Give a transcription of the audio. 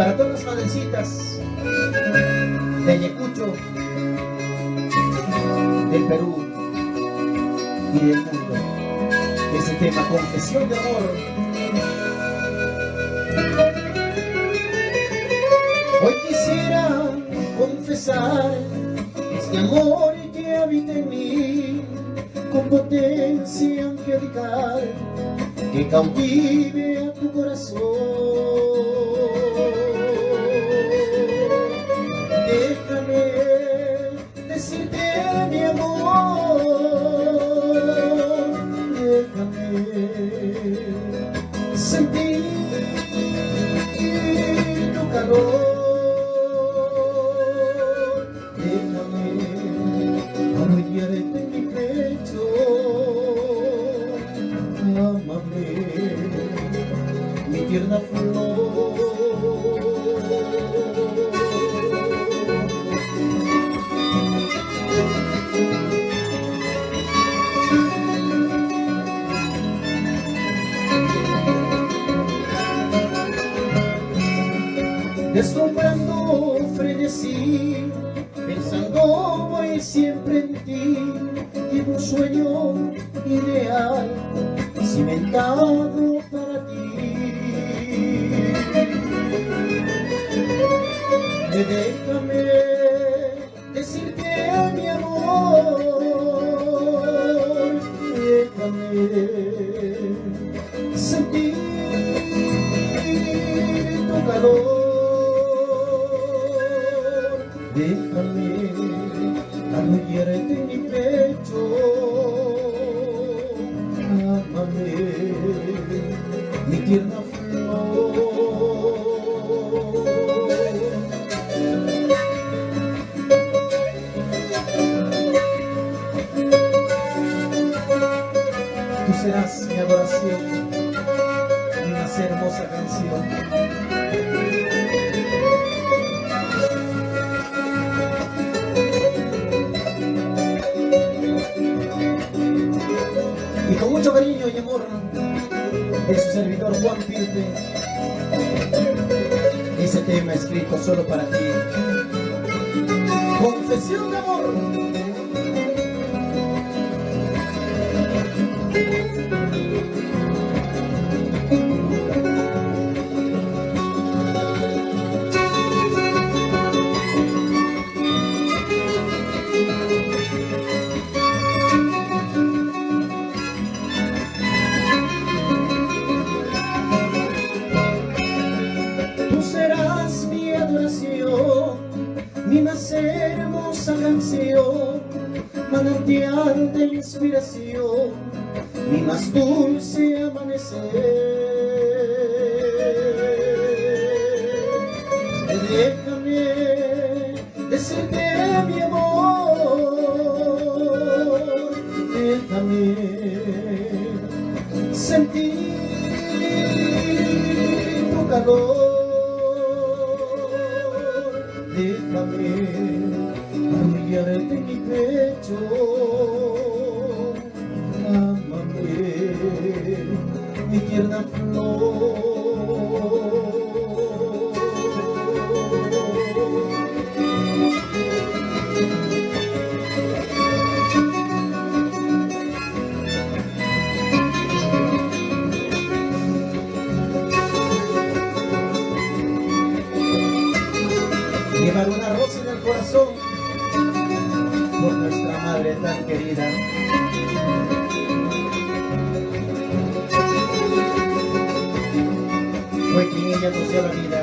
para todas las madrecitas de Ayacucho, del Perú y del mundo, ese tema, Confesión de Amor. Hoy quisiera confesar este amor que habita en mí, con potencia angelical, que cautive a tu corazón. Déjame decirte mi amor, déjame sentir tu calor. Arrullarte en mi pecho, ámame, mi tierna flor. Deslumbrando frenesí, pensando voy siempre en ti, y un sueño ideal cimentado para ti. Déjame decirte mi amor, déjame sentir tu calor. Déjame arrullarte en mi pecho, ámame, mi tierna flor. Tú serás mi adoración, mi más hermosa canción. Y con mucho cariño y amor de su servidor Juan Pirpe, ese tema escrito solo para ti, Confesión de Amor. Mi más hermosa canción, manantial de inspiración, mi más dulce amanecer. Déjame decirte mi amor, déjame sentir tu calor. Déjame arrullarte en mi pecho, ámame, mi tierna flor. Llevar una rosa en el corazón por nuestra madre tan querida. Fue quien ella nos dio la vida.